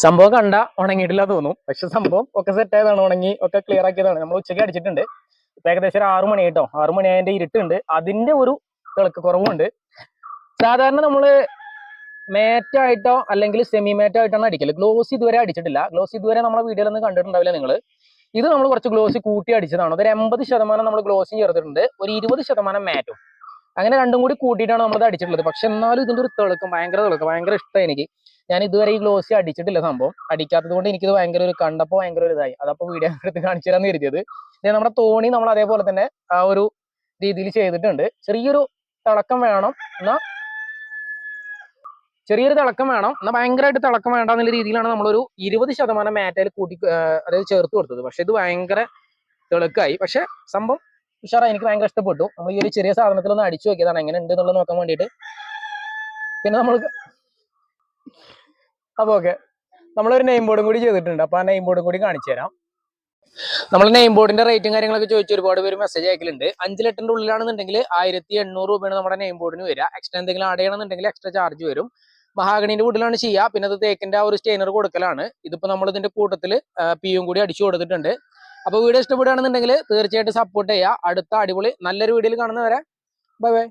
സംഭവം കണ്ട ഉണങ്ങിയിട്ടില്ല തോന്നും, പക്ഷെ സംഭവം ഒക്കെ സെറ്റ് ആയതാണ്, ഉണങ്ങി ഒക്കെ ക്ലിയർ ആക്കിയതാണ്. നമ്മൾ ഉച്ചയ്ക്ക് അടിച്ചിട്ടുണ്ട്. ഇപ്പൊ ഏകദേശം ഒരു 6 മണി കേട്ടോ, 6 മണി അതിന്റെ ഇരുട്ടുണ്ട്, അതിന്റെ ഒരു തിളക്ക് കുറവുണ്ട്. സാധാരണ നമ്മള് മാറ്റായിട്ടോ അല്ലെങ്കിൽ സെമി മാറ്റായിട്ടാണ് അടിക്കല്. ഗ്ലോസ് ഇതുവരെ അടിച്ചിട്ടില്ല. ഗ്ലോസ് ഇതുവരെ നമ്മളെ വീഡിയോയിലൊന്നും കണ്ടിട്ടുണ്ടാവില്ല നിങ്ങൾ. ഇത് നമ്മൾ കുറച്ച് ഗ്ലോസ് കൂട്ടി അടിച്ചതാണ്. അതൊരു 80% നമ്മൾ ഗ്ലോസും ചേർത്തിട്ടുണ്ട്, ഒരു 20% മാറ്റും. അങ്ങനെ രണ്ടും കൂടി കൂട്ടിയിട്ടാണ് നമ്മൾ അടിച്ചിട്ടുള്ളത്. പക്ഷെ എന്നാലും ഇതിന്റെ ഒരു തിളക്കം, ഭയങ്കര തിളക്കം, ഭയങ്കര ഇഷ്ടം എനിക്ക്. ഞാൻ ഇതുവരെ ഈ ഗ്ലോസി അടിച്ചിട്ടില്ല. സംഭവം അടിക്കാത്തത് കൊണ്ട് എനിക്കിത് ഭയങ്കര ഒരു കണ്ടപ്പോൾ ഭയങ്കര ഒരു ഇതായി. അതപ്പോൾ വീഡിയോ എടുത്ത് കാണിച്ചു തരാന്ന് കരുതിയത്. നമ്മുടെ തോണി നമ്മൾ അതേപോലെ തന്നെ ആ ഒരു രീതിയിൽ ചെയ്തിട്ടുണ്ട്. ചെറിയൊരു തിളക്കം വേണം, എന്നാൽ ചെറിയൊരു തിളക്കം വേണം, എന്നാൽ ഭയങ്കരമായിട്ട് തിളക്കം വേണ്ട എന്നുള്ള രീതിയിലാണ് നമ്മളൊരു 20% മാറ്റയിൽ കൂട്ടി അതായത് ചേർത്ത് കൊടുത്തത്. പക്ഷെ ഇത് ഭയങ്കര തിളക്കായി. പക്ഷെ സംഭവം ഉഷാറായി, എനിക്ക് ഭയങ്കര ഇഷ്ടപ്പെട്ടു. നമ്മൾ ഈ ഒരു ചെറിയ സാധനത്തിലൊന്ന് അടിച്ചു നോക്കിയതാണ് എങ്ങനെ ഉണ്ട് എന്നുള്ളത് നോക്കാൻ വേണ്ടിയിട്ട്. പിന്നെ നമ്മൾക്ക് അപ്പൊ ഓക്കെ, നമ്മളൊരു നെയിം ബോർഡും കൂടി ചെയ്തിട്ടുണ്ട്. അപ്പൊ ആ നെയിം ബോർഡും കൂടി കാണിച്ചു തരാം. നമ്മൾ നെയിം ബോർഡിന്റെ റേറ്റും കാര്യങ്ങളൊക്കെ ചോദിച്ച് ഒരുപാട് പേര് മെസ്സേജ് അയക്കലുണ്ട്. 5 ലിറ്ററിന്റെ ഉള്ളിലാണെന്നുണ്ടെങ്കിൽ 1800 രൂപയാണ് നമ്മുടെ നെയിം ബോർഡിന് വരിക. എക്സ്ട്രാ എന്തെങ്കിലും ആഡ് ചെയ്യണമെന്നുണ്ടെങ്കിൽ എക്സ്ട്രാ ചാർജ് വരും. മഹാഗണിന്റെ വുഡിലാണ് ചെയ്യുക. പിന്നെ അത് തേക്കിന്റെ ആ ഒരു സ്റ്റെയിനർ കൊടുക്കലാണ്. ഇതിപ്പോ നമ്മൾ ഇതിന്റെ കൂട്ടത്തിൽ പിയും കൂടി അടിച്ചു കൊടുത്തിട്ടുണ്ട്. അപ്പോൾ വീഡിയോ ഇഷ്ടപ്പെടുകയാണെന്നുണ്ടെങ്കിൽ തീർച്ചയായിട്ടും സപ്പോർട്ട് ചെയ്യുക. അടുത്ത അടിപൊളി നല്ലൊരു വീഡിയോയിൽ കാണുന്നവരെ ബൈ ബൈ.